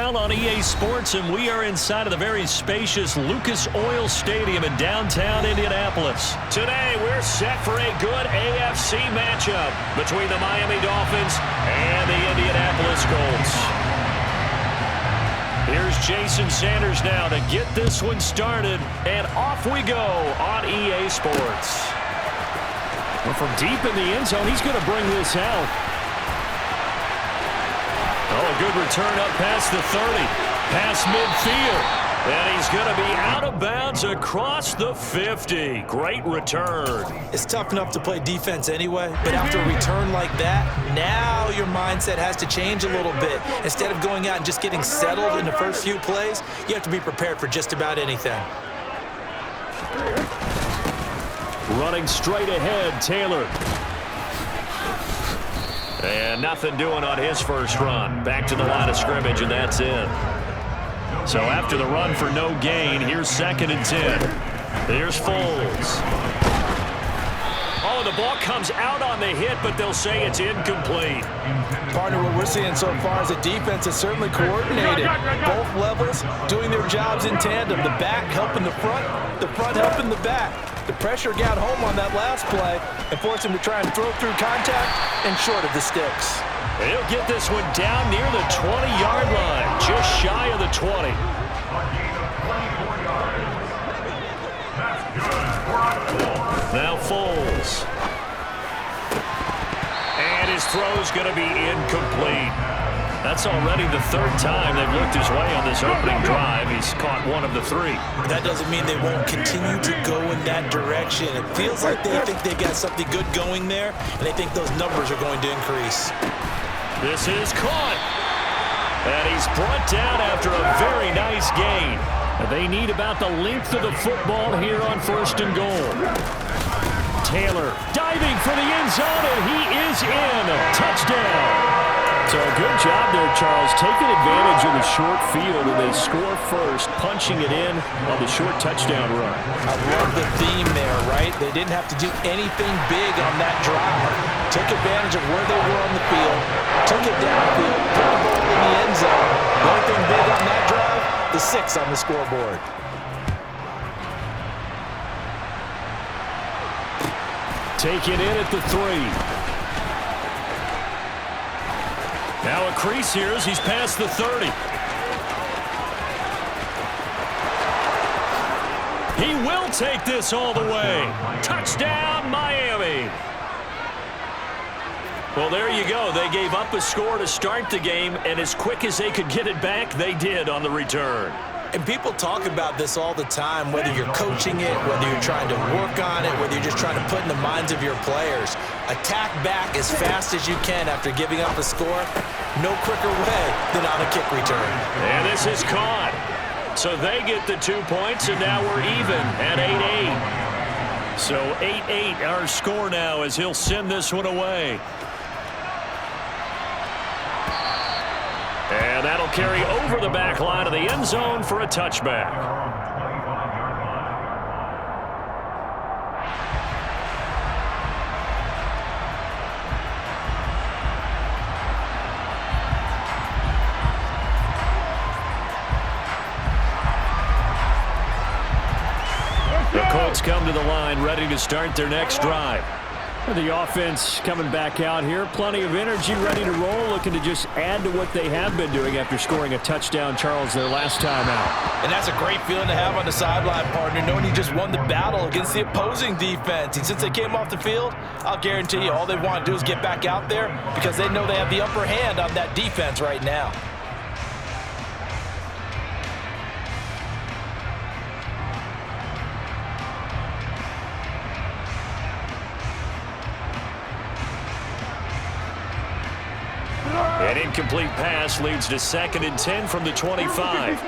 NFL on EA Sports, and we are inside of the very spacious Lucas Oil Stadium in downtown Indianapolis. Today, we're set for a good AFC matchup between the Miami Dolphins and the Indianapolis Colts. Here's Jason Sanders now to get this one started, and off we go on EA Sports. Well, from deep in the end zone, he's going to bring this out. Oh, a good return up past the 30, past midfield. And he's going to be out of bounds across the 50. Great return. It's tough enough to play defense anyway, but after a return like that, now your mindset has to change a little bit. Instead of going out and just getting settled in the first few plays, you have to be prepared for just about anything. Running straight ahead, Taylor. And nothing doing on his first run. Back to the line of scrimmage, and that's it. So after the run for no gain, here's 2nd and 10. Here's Foles. Oh, the ball comes out on the hit, but they'll say it's incomplete. Partner, what we're seeing so far is the defense is certainly coordinated. Both levels doing their jobs in tandem. The back helping the front helping the back. The pressure got home on that last play and forced him to try and throw through contact and short of the sticks. He'll get this one down near the 20-yard line, just shy of the 20. Now Foles. And his throw's going to be incomplete. That's already the 3rd time they've looked his way on this opening drive. He's caught 1 of the 3. That doesn't mean they won't continue to go in that direction. It feels like they think they got something good going there, and they think those numbers are going to increase. This is caught. And he's brought down after a very nice gain. They need about the length of the football here on 1st and goal. Taylor diving for the end zone, and he is in. Touchdown. So good job there, Charles, taking advantage of the short field, and they score first, punching it in on the short touchdown run. I love the theme there, right? They didn't have to do anything big on that drive. Took advantage of where they were on the field, took it downfield, put the ball in the end zone. The only thing big on that drive, the 6 on the scoreboard. Take it in at the 3. Now a crease here as he's past the 30. He will take this all the way. Touchdown, Miami. Well, there you go. They gave up a score to start the game, and as quick as they could get it back, they did on the return. And people talk about this all the time, whether you're coaching it, whether you're trying to work on it, whether you're just trying to put in the minds of your players. Attack back as fast as you can after giving up a score. No quicker way than on a kick return. And this is caught. So they get the 2 points, and now we're even at 8-8. So 8-8 our score now as he'll send this one away. And that'll carry over the back line of the end zone for a touchback. The Colts come to the line ready to start their next drive. The offense coming back out here. Plenty of energy, ready to roll, looking to just add to what they have been doing after scoring a touchdown, Charles, their last time out. And that's a great feeling to have on the sideline, partner, knowing you just won the battle against the opposing defense. And since they came off the field, I'll guarantee you all they want to do is get back out there because they know they have the upper hand on that defense right now. An incomplete pass leads to 2nd and 10 from the 25.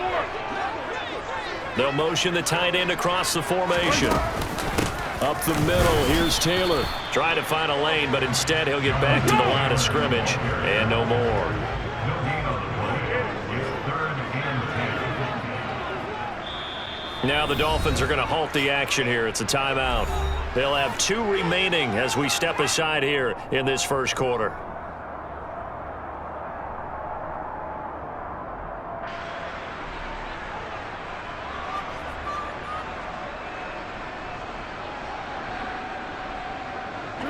They'll motion the tight end across the formation. Up the middle, here's Taylor. Trying to find a lane, but instead he'll get back to the line of scrimmage. And no more. Now the Dolphins are going to halt the action here. It's a timeout. They'll have 2 remaining as we step aside here in this first quarter.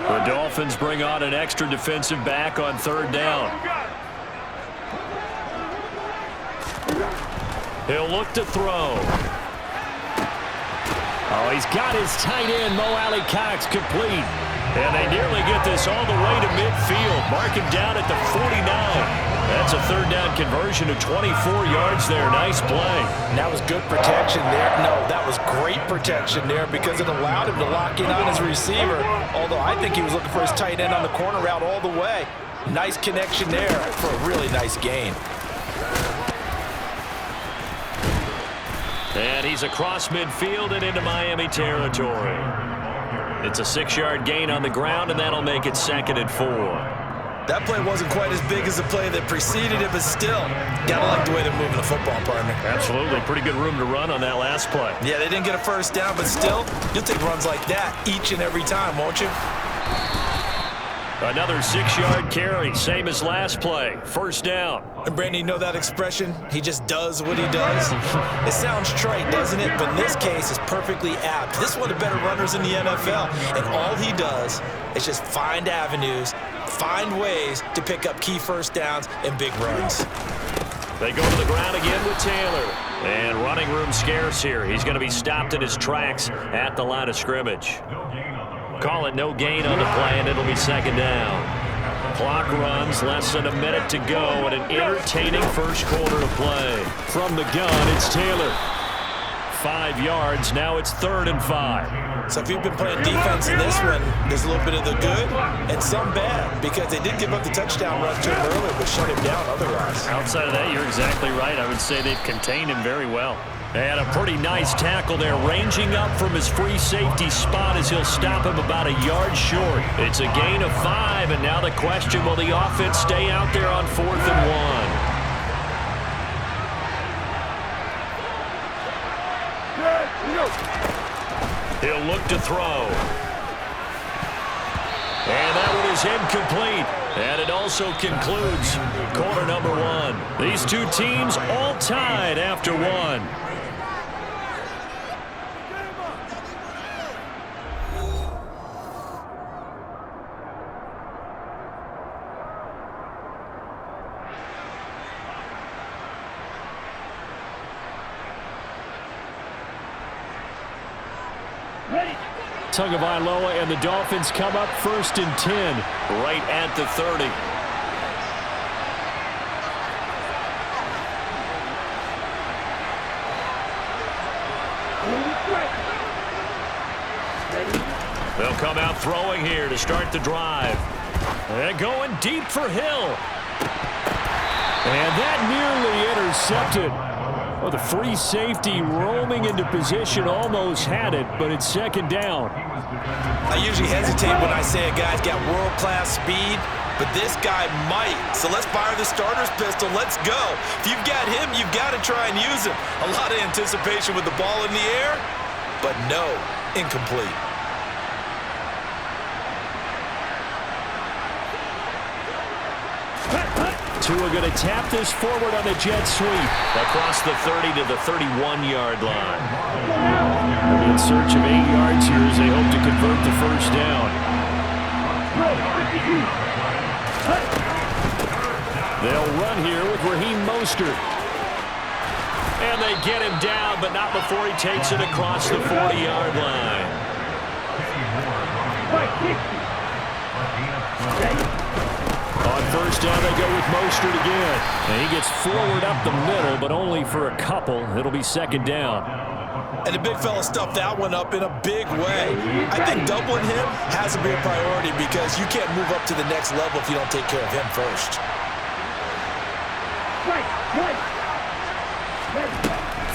The Dolphins bring on an extra defensive back on third down. He'll look to throw. Oh, he's got his tight end, Mo Alley-Cox, complete. And they nearly get this all the way to midfield. Mark him down at the 49. That's a third down conversion of 24 yards there. Nice play. And that was good protection there. No, that was great protection there because it allowed him to lock in on his receiver. Although I think he was looking for his tight end on the corner route all the way. Nice connection there for a really nice gain. And he's across midfield and into Miami territory. It's a 6-yard gain on the ground, and that'll make it 2nd and 4. That play wasn't quite as big as the play that preceded it, but still, gotta like the way they're moving the football, partner. Absolutely. Pretty good room to run on that last play. Yeah, they didn't get a first down, but still, you'll take runs like that each and every time, won't you? Another 6-yard carry, same as last play. First down. And Brandon, you know that expression? He just does what he does. It sounds trite, doesn't it? But in this case, it's perfectly apt. This is one of the better runners in the NFL. And all he does is just find avenues, find ways to pick up key first downs and big runs. They go to the ground again with Taylor. And running room scarce here. He's going to be stopped in his tracks at the line of scrimmage. Call it no gain on the play, and it'll be 2nd down. Clock runs, less than a minute to go, and an entertaining first quarter of play. From the gun, it's Taylor. 5 yards, now it's 3rd and 5. So if you've been playing defense in this one, there's a little bit of the good and some bad, because they did give up the touchdown run to him earlier, but shut him down otherwise. Outside of that, you're exactly right. I would say they've contained him very well. And a pretty nice tackle there, ranging up from his free safety spot as he'll stop him about a yard short. It's a gain of 5, and now the question, will the offense stay out there on 4th and 1? He'll look to throw. And that one is incomplete. And it also concludes quarter number 1. These two teams all tied after 1. Tagovailoa and the Dolphins come up 1st and 10, right at the 30. They'll come out throwing here to start the drive. And going deep for Hill. And that nearly intercepted. Well, the free safety roaming into position almost had it, but it's 2nd down. I usually hesitate when I say a guy's got world-class speed, but this guy might. So let's fire the starter's pistol. Let's go. If you've got him, you've got to try and use him. A lot of anticipation with the ball in the air, but no, incomplete. Tua going to tap this forward on the jet sweep across the 30 to the 31-yard line. In search of 8 yards here as they hope to convert the first down. They'll run here with Raheem Mostert. And they get him down, but not before he takes it across the 40-yard line. On first down, they go with Mostert again. And he gets forward up the middle, but only for a couple. It'll be 2nd down. And the big fella stuffed that one up in a big way. I think doubling him has to be a priority because you can't move up to the next level if you don't take care of him first.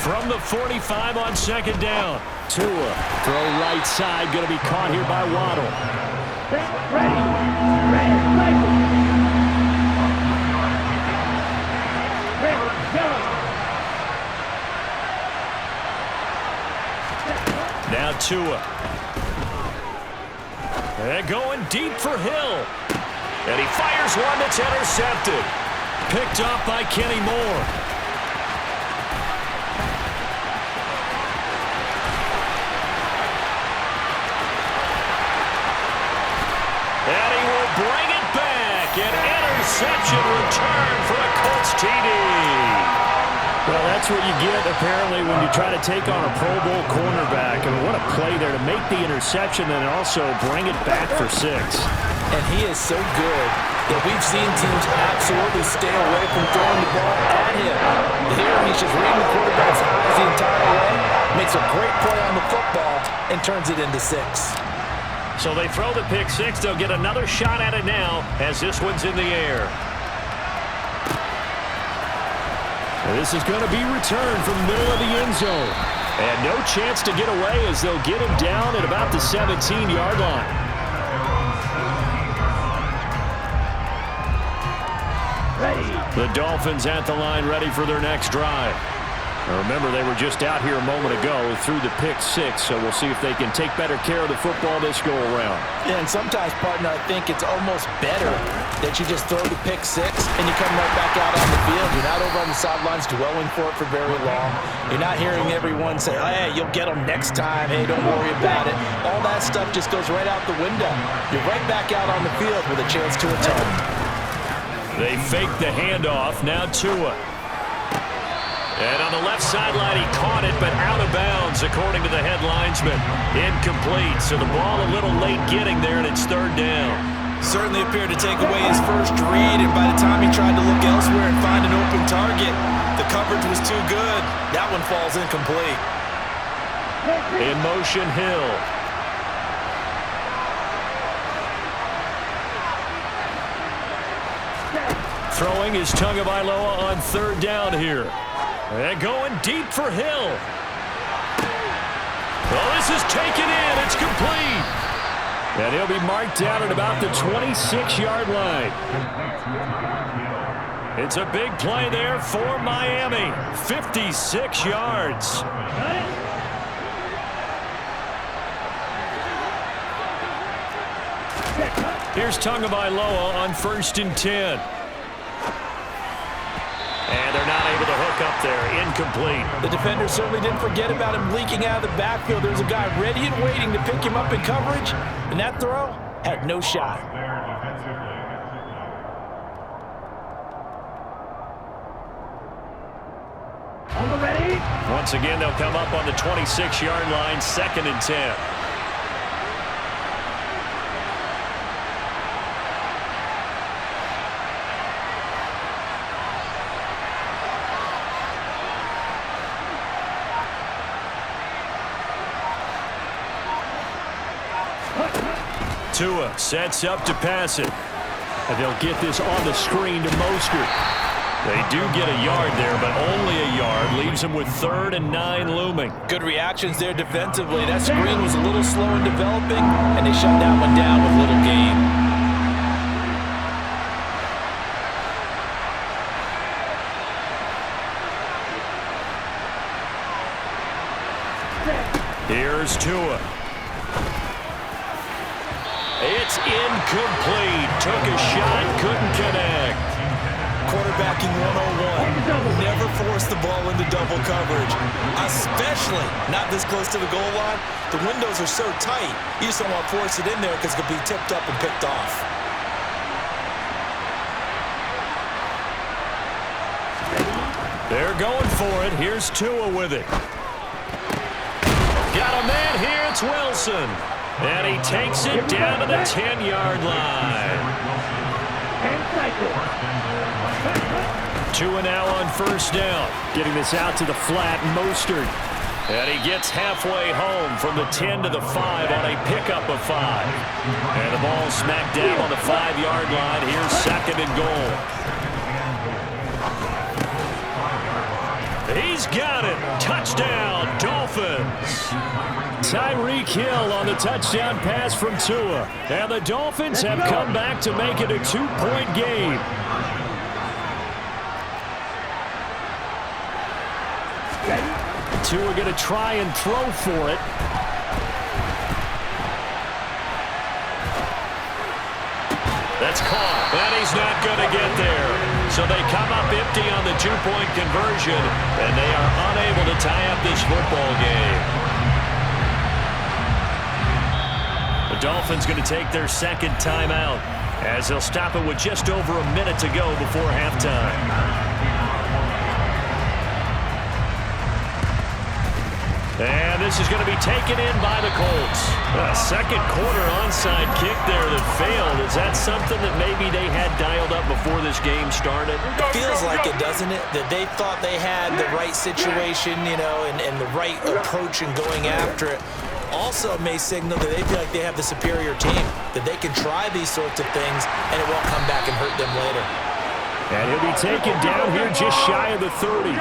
From the 45 on 2nd down. Tua, throw right side, going to be caught here by Waddle. Now Tua. And going deep for Hill. And he fires one that's intercepted. Picked off by Kenny Moore. Well, that's what you get, apparently, when you try to take on a Pro Bowl cornerback. I mean, what a play there to make the interception and also bring it back for 6. And he is so good that we've seen teams absolutely stay away from throwing the ball at him. Here, he's just reading the quarterback's eyes the entire way, makes a great play on the football, and turns it into 6. So they throw the pick 6. They'll get another shot at it now as this one's in the air. This is going to be returned from the middle of the end zone. And no chance to get away as they'll get him down at about the 17-yard line. The Dolphins at the line ready for their next drive. Now remember, they were just out here a moment ago through the pick 6, so we'll see if they can take better care of the football this go-around. Yeah, and sometimes, partner, I think it's almost better that you just throw the pick 6 and you come right back out on the field. You're not over on the sidelines dwelling for it for very long. You're not hearing everyone say, oh, hey, you'll get them next time. Hey, don't worry about it. All that stuff just goes right out the window. You're right back out on the field with a chance to atone. They fake the handoff. Now Tua. And on the left sideline, he caught it, but out of bounds, according to the head linesman. Incomplete, so the ball a little late getting there, and it's 3rd down. Certainly appeared to take away his first read, and by the time he tried to look elsewhere and find an open target, the coverage was too good. That one falls incomplete. In motion, Hill. Throwing is Tagovailoa on 3rd down here. And going deep for Hill. Well, this is taken in. It's complete. And he'll be marked down at about the 26-yard line. It's a big play there for Miami. 56 yards. Here's Tagovailoa on 1st and 10. And they're not able to hook up there. Incomplete. The defender certainly didn't forget about him leaking out of the backfield. There's a guy ready and waiting to pick him up in coverage, and that throw had no shot. Once again, they'll come up on the 26-yard line, 2nd and 10. Tua sets up to pass it. And they'll get this on the screen to Mostert. They do get a yard there, but only a yard. Leaves them with 3rd and 9 looming. Good reactions there defensively. That screen was a little slow in developing, and they shut that one down with little gain. Here's Tua. It's incomplete. Took a shot, couldn't connect. Quarterbacking 101. Never force the ball into double coverage, especially not this close to the goal line. The windows are so tight, you just don't want to force it in there because it could be tipped up and picked off. They're going for it. Here's Tua with it. Got a man here. It's Wilson. And he takes it down to the 10-yard line. Tua now on 1st down. Getting this out to the flat, Mostert. And he gets halfway home from the 10 to the 5 on a pickup of 5. And the ball smacked down on the 5-yard line. Here's 2nd and goal. He's got it. Touchdown, Dolphins. Tyreek Hill on the touchdown pass from Tua. And the Dolphins have come back to make it a 2-point game. Tua going to try and throw for it. That's caught. And he's not going to get there. So they come up empty on the 2-point conversion, and they are unable to tie up this football game. The Dolphins going to take their 2nd timeout as they'll stop it with just over a minute to go before halftime. this is going to be taken in by the Colts. A second quarter onside kick there that failed. Is that something that maybe they had dialed up before this game started? It feels like it, doesn't it? That they thought they had the right situation, and the right approach in going after it. Also may signal that they feel like they have the superior team, that they can try these sorts of things, and it won't come back and hurt them later. And he'll be taken down here just shy of the 30.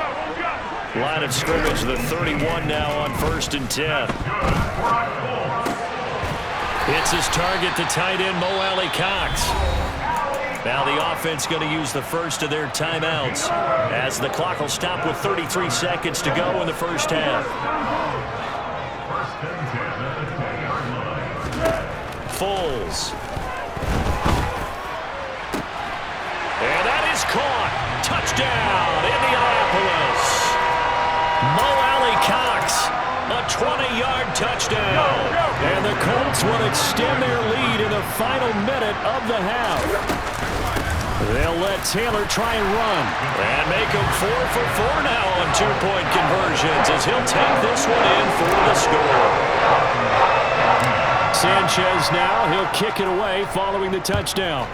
Line of scrimmage, the 31 now on 1st and 10. Hits his target, the tight end, Mo Alley-Cox. Now the offense going to use the first of their timeouts as the clock will stop with 33 seconds to go in the first half. Foles. And that is caught. Touchdown, Indianapolis. Mo Alley-Cox, a 20-yard touchdown. And the Colts will extend their lead in the final minute of the half. They'll let Taylor try and run. And make him 4 for 4 now on two-point conversions as he'll take this one in for the score. Sanchez now, he'll kick it away following the touchdown.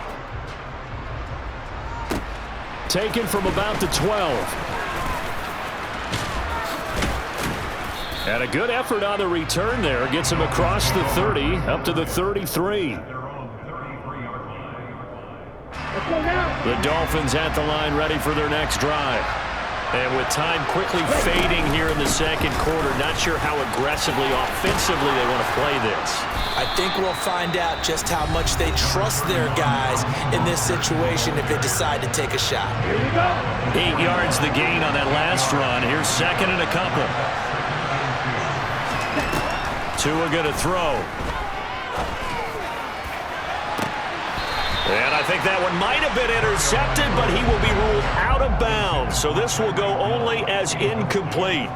Taken from about the 12. And a good effort on the return there. Gets him across the 30, up to the 33. The Dolphins at the line ready for their next drive. And with time quickly fading here in the second quarter, not sure how aggressively, offensively they want to play this. I think we'll find out just how much they trust their guys in this situation if they decide to take a shot. 8 yards the gain on that last run. Here's second and a couple. Tua going to throw. And I think that one might have been intercepted, but he will be ruled out of bounds. So this will go only as incomplete.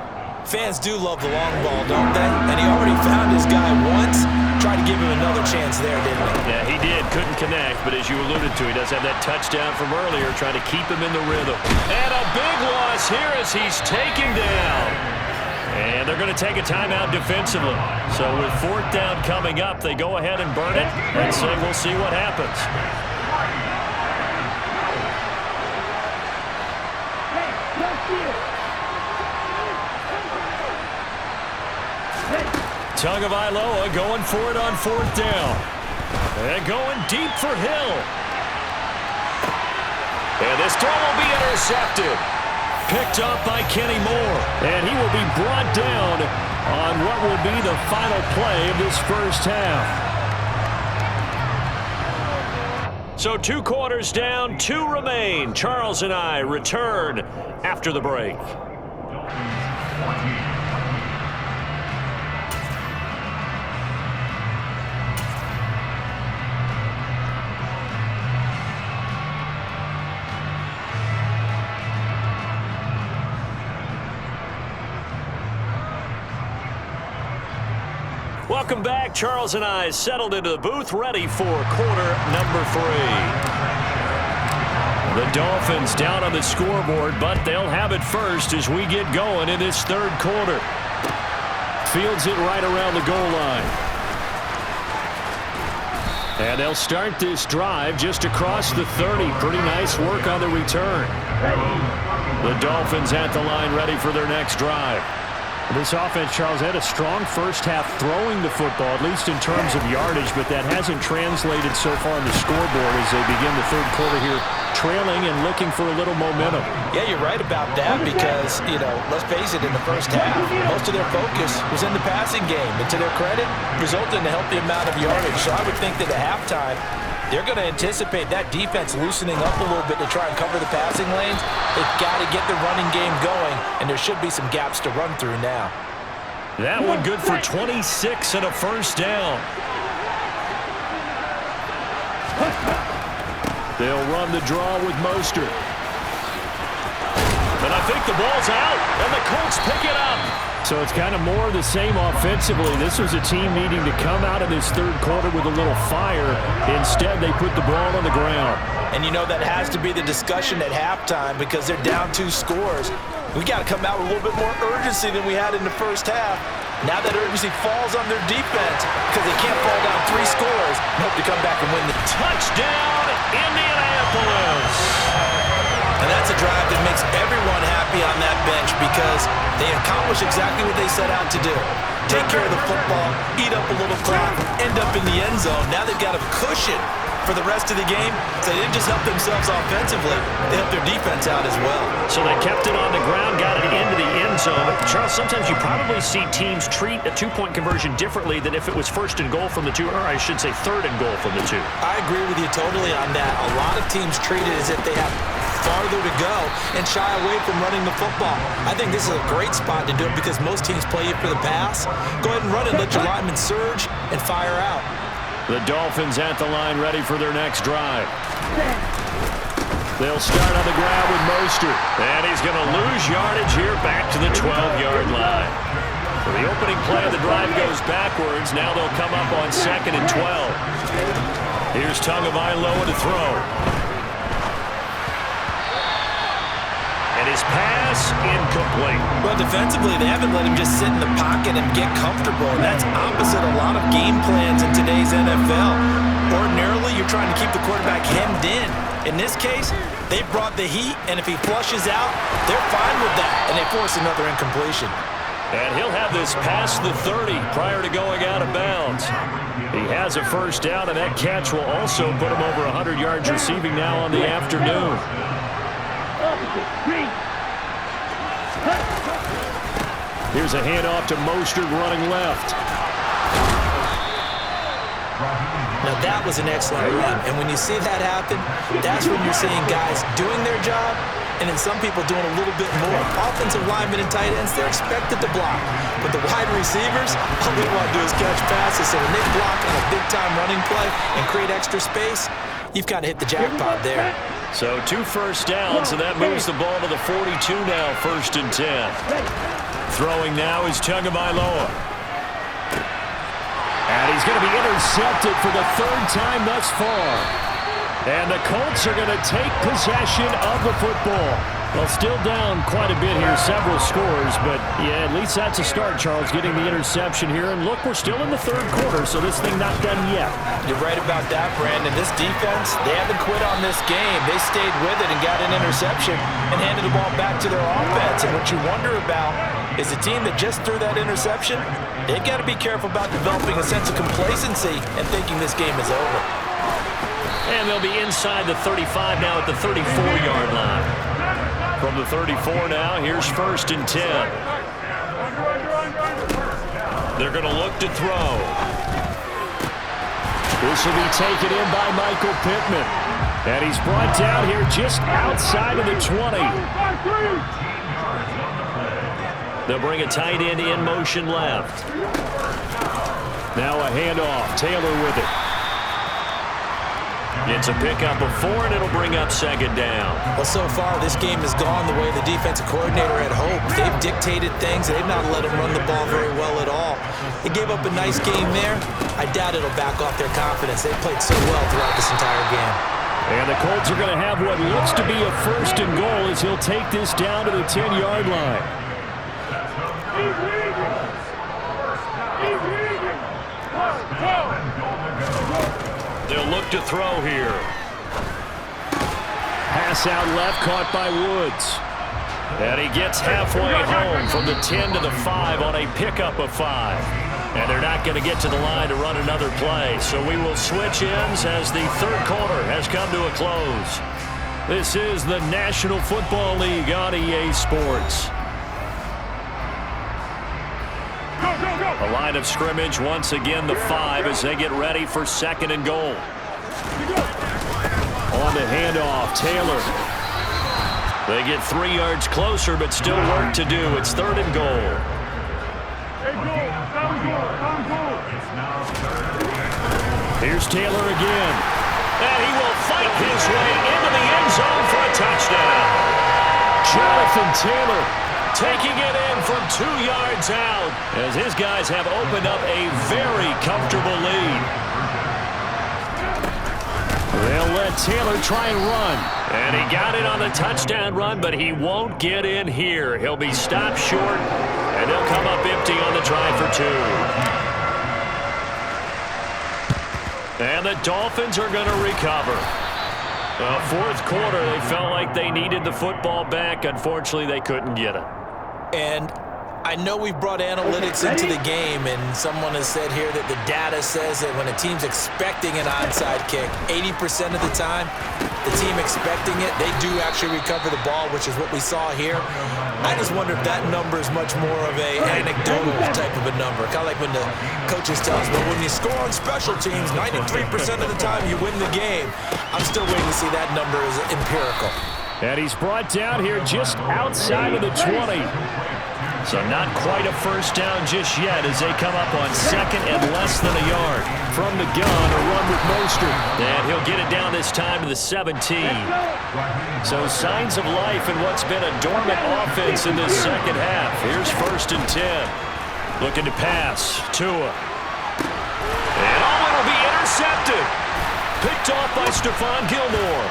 Fans do love the long ball, don't they? And he already found his guy once. Tried to give him another chance there, didn't he? Yeah, he did. Couldn't connect, but as you alluded to, he does have that touchdown from earlier, trying to keep him in the rhythm. And a big loss here as he's taken down. And they're going to take a timeout defensively. So with 4th down coming up, they go ahead and burn it and say we'll see what happens. Tagovailoa going for it on 4th down. And going deep for Hill. And this throw will be intercepted. Picked up by Kenny Moore. And he will be brought down on what will be the final play of this first half. So 2 quarters down, 2 remain. Charles and I return after the break. Welcome back. Charles and I settled into the booth, ready for quarter number 3. The Dolphins down on the scoreboard, but they'll have it first as we get going in this 3rd quarter. Fields it right around the goal line. And they'll start this drive just across the 30. Pretty nice work on the return. The Dolphins at the line ready for their next drive. This offense, Charles, had a strong first half throwing the football, at least in terms of yardage, but that hasn't translated so far on the scoreboard as they begin the 3rd quarter here, trailing and looking for a little momentum. Yeah, you're right about that because, let's face it, in the first half, most of their focus was in the passing game. And to their credit, resulted in a healthy amount of yardage. So I would think that at halftime, they're going to anticipate that defense loosening up a little bit to try and cover the passing lanes. They've got to get the running game going, and there should be some gaps to run through now. That one good for 26 and a first down. They'll run the draw with Mostert. And I think the ball's out, and the Colts pick it up. So it's kind of more of the same offensively. This was a team needing to come out of this 3rd quarter with a little fire. Instead, they put the ball on the ground. And that has to be the discussion at halftime because they're down 2 scores. We got to come out with a little bit more urgency than we had in the first half. Now that urgency falls on their defense because they can't fall down 3 scores and hope to come back and win the touchdown, Indianapolis. And that's a drive that makes everyone happy on that bench because they accomplish exactly what they set out to do. Take care of the football, eat up a little clock, end up in the end zone. Now they've got a cushion for the rest of the game, so they didn't just help themselves offensively, they helped their defense out as well. So they kept it on the ground, got it into the end zone. But Charles, sometimes you probably see teams treat a 2-point conversion differently than if it was first and goal from the 2, or I should say third and goal from the 2. I agree with you totally on that. A lot of teams treat it as if they have farther to go and shy away from running the football. I think this is a great spot to do it because most teams play you for the pass. Go ahead and run it, let your linemen surge and fire out. The Dolphins at the line ready for their next drive. They'll start on the ground with Mostert. And he's going to lose yardage here back to the 12-yard line. So the opening play of the drive goes backwards. Now they'll come up on 2nd and 12. Here's Tagovailoa to throw. And his pass incomplete. Well, defensively, they haven't let him just sit in the pocket and get comfortable, and that's opposite a lot of game plans in today's NFL. Ordinarily, you're trying to keep the quarterback hemmed in. In this case, they brought the heat, and if he flushes out, they're fine with that, and they force another incompletion. And he'll have this past the 30 prior to going out of bounds. He has a first down, and that catch will also put him over 100 yards receiving now on the afternoon. Here's a handoff to Mostert running left. Now that was an excellent run, and when you see that happen, that's when you're seeing guys doing their job and then some people doing a little bit more. Offensive linemen and tight ends, they're expected to block. But the wide receivers, all they want to do is catch passes. So when they block on a big-time running play and create extra space, you've got to hit the jackpot there. So 2 first downs, and that moves the ball to the 42 now, 1st and 10. Throwing now is Tagovailoa. And he's going to be intercepted for the 3rd time thus far. And the Colts are going to take possession of the football. Well, still down quite a bit here, several scores, but yeah, at least that's a start, Charles, getting the interception here. And look, we're still in the 3rd quarter, so this thing not done yet. You're right about that, Brandon. This defense, they haven't quit on this game. They stayed with it and got an interception and handed the ball back to their offense. And what you wonder about is a team that just threw that interception, they've got to be careful about developing a sense of complacency and thinking this game is over. And they'll be inside the 35 now at the 34-yard line. From the 34 now, here's 1st and 10. They're going to look to throw. This will be taken in by Michael Pittman. And he's brought down here just outside of the 20. They'll bring a tight end in motion left. Now a handoff. Taylor with it. It's a pickup of 4, and it'll bring up 2nd down. Well, so far, this game has gone the way the defensive coordinator had hoped. They've dictated things. They've not let him run the ball very well at all. They gave up a nice game there. I doubt it'll back off their confidence. They played so well throughout this entire game. And the Colts are going to have what looks to be a 1st and goal as he'll take this down to the 10-yard line. They'll look to throw here. Pass out left, caught by Woods. And he gets halfway home from the 10 to the 5 on a pickup of 5. And they're not going to get to the line to run another play. So we will switch ends as the 3rd quarter has come to a close. This is the National Football League on EA Sports. A line of scrimmage, once again the 5 as they get ready for 2nd and goal. On the handoff, Taylor. They get 3 yards closer, but still work to do. It's 3rd and goal. Here's Taylor again. And he will fight his way into the end zone for a touchdown. Jonathan Taylor taking it in from 2 yards out as his guys have opened up a very comfortable lead. They'll let Taylor try and run. And he got it on the touchdown run, but he won't get in here. He'll be stopped short And they'll come up empty on the try for 2. And the Dolphins are going to recover. Well, fourth quarter, they felt like they needed the football back. Unfortunately, they couldn't get it. And I know we've brought analytics into the game, and someone has said here that the data says that when a team's expecting an onside kick, 80% of the time, the team expecting it, they do actually recover the ball, which is what we saw here. I just wonder if that number is much more of an anecdotal type of a number. Kind of like when the coaches tell us, well, when you score on special teams, 93% of the time you win the game. I'm still waiting to see that number is empirical. And he's brought down here just outside of the 20. So not quite a first down just yet as they come up on second and less than a yard. From the gun, a run with Mostert. And he'll get it down this time to the 17. So signs of life in what's been a dormant offense in this second half. Here's 1st and 10. Looking to pass. Tua. And it'll be intercepted. Picked off by Stephon Gilmore.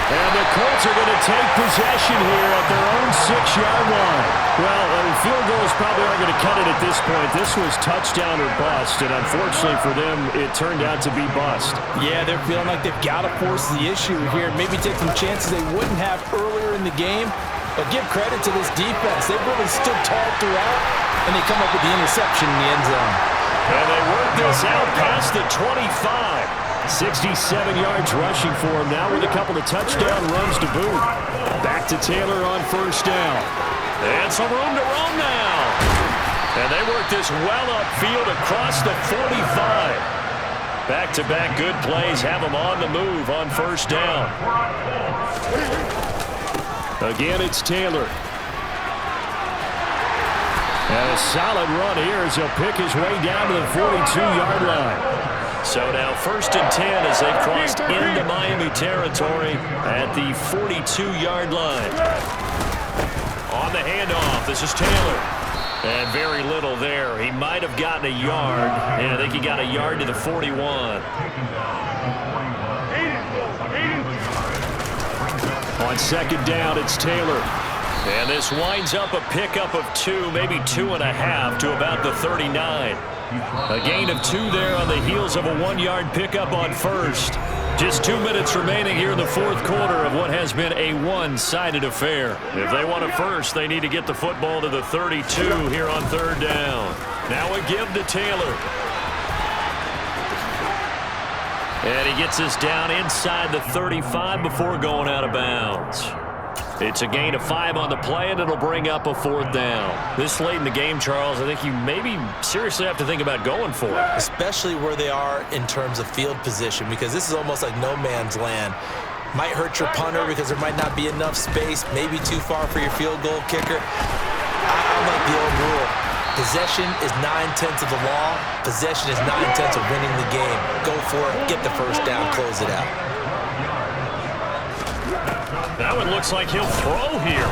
And the Colts are going to take possession here at their own 6-yard line. Well, field goals probably aren't going to cut it at this point. This was touchdown or bust, and unfortunately for them, it turned out to be bust. Yeah, they're feeling like they've got to force the issue here. Maybe take some chances they wouldn't have earlier in the game. But give credit to this defense. They've really stood tall throughout, and they come up with the interception in the end zone. And they work this out past the 25. 67 yards rushing for him now with a couple of touchdown runs to boot. Back to Taylor on 1st down. And some room to roam now. And they work this well upfield across the 45. Back-to-back good plays have them on the move on 1st down. Again, it's Taylor. And a solid run here as he'll pick his way down to the 42-yard line. So now 1st and 10 as they've crossed into Miami territory at the 42-yard line. On the handoff, this is Taylor. And very little there. He might have gotten a yard. And I think he got a yard to the 41. On 2nd down, it's Taylor. And this winds up a pickup of 2, maybe 2.5 to about the 39. A gain of 2 there on the heels of a 1-yard pickup on 1st. Just 2 minutes remaining here in the fourth quarter of what has been a one-sided affair. If they want a first, they need to get the football to the 32 here on 3rd down. Now a give to Taylor. And he gets us down inside the 35 before going out of bounds. It's a gain of 5 on the play, and it'll bring up a 4th down. This late in the game, Charles, I think you maybe seriously have to think about going for it. Especially where they are in terms of field position, because this is almost like no man's land. Might hurt your punter because there might not be enough space, maybe too far for your field goal kicker. I like the old rule. Possession is 9/10 of the law. Possession is 9/10 of winning the game. Go for it, get the first down, close it out. That one looks like he'll throw here.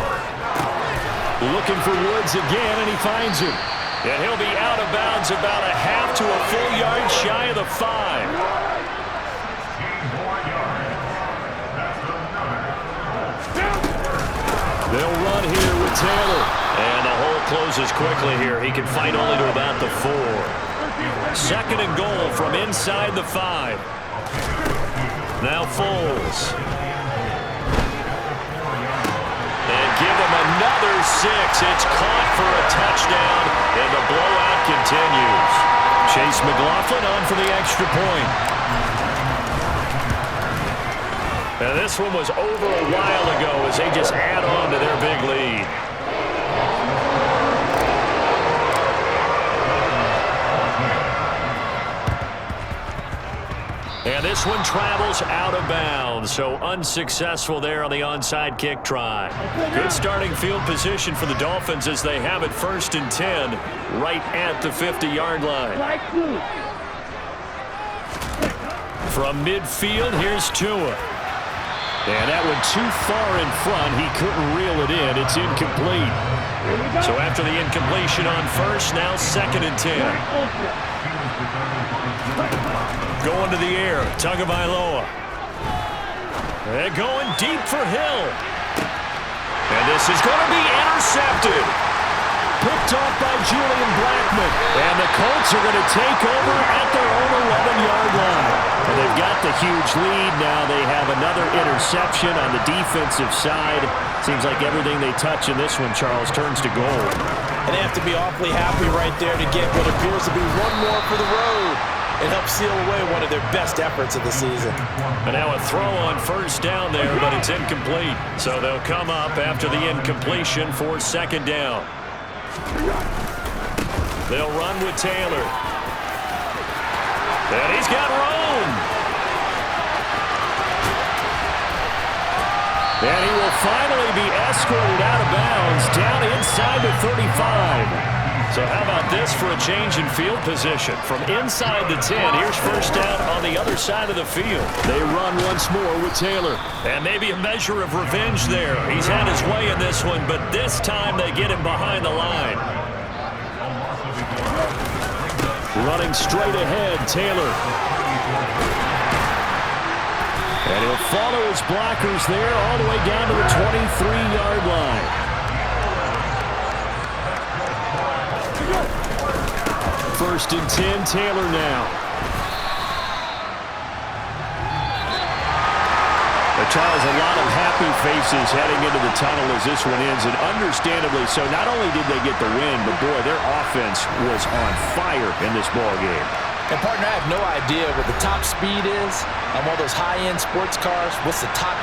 Looking for Woods again, and he finds him. And he'll be out of bounds about a half to a full yard shy of the 5. They'll run here with Taylor. And the hole closes quickly here. He can fight only to about the 4. 2nd and goal from inside the 5. Now Foles. Give him another 6. It's caught for a touchdown, and the blowout continues. Chase McLaughlin on for the extra point. Now this one was over a while ago as they just add on to their big lead. And this one travels out of bounds, so unsuccessful there on the onside kick try. Good starting field position for the Dolphins as they have it 1st and 10 right at the 50-yard line. From midfield, here's Tua. And that one too far in front. He couldn't reel it in. It's incomplete. So after the incompletion on 1st, now 2nd and 10. Going to the air, Tagovailoa. They're going deep for Hill. And this is going to be intercepted. Picked off by Julian Blackmon. And the Colts are going to take over at their own 11-yard line. And they've got the huge lead now. They have another interception on the defensive side. Seems like everything they touch in this one, Charles, turns to gold. And they have to be awfully happy right there to get what appears to be one more for the road. It helps seal away one of their best efforts of the season. And now a throw on first down there, but it's incomplete. So they'll come up after the incompletion for second down. They'll run with Taylor. And he's got Rome. And he will finally be escorted out of bounds down inside the 35. So how about this for a change in field position? From inside the 10, here's first down on the other side of the field. They run once more with Taylor. And maybe a measure of revenge there. He's had his way in this one, but this time they get him behind the line. Running straight ahead, Taylor. And he'll follow his blockers there all the way down to the 23-yard line. First and 10, Taylor now. Charles, a lot of happy faces heading into the tunnel as this one ends, and understandably so. Not only did they get the win, but boy, their offense was on fire in this ball game. And partner, I have no idea what the top speed is on one of those high-end sports cars. What's the top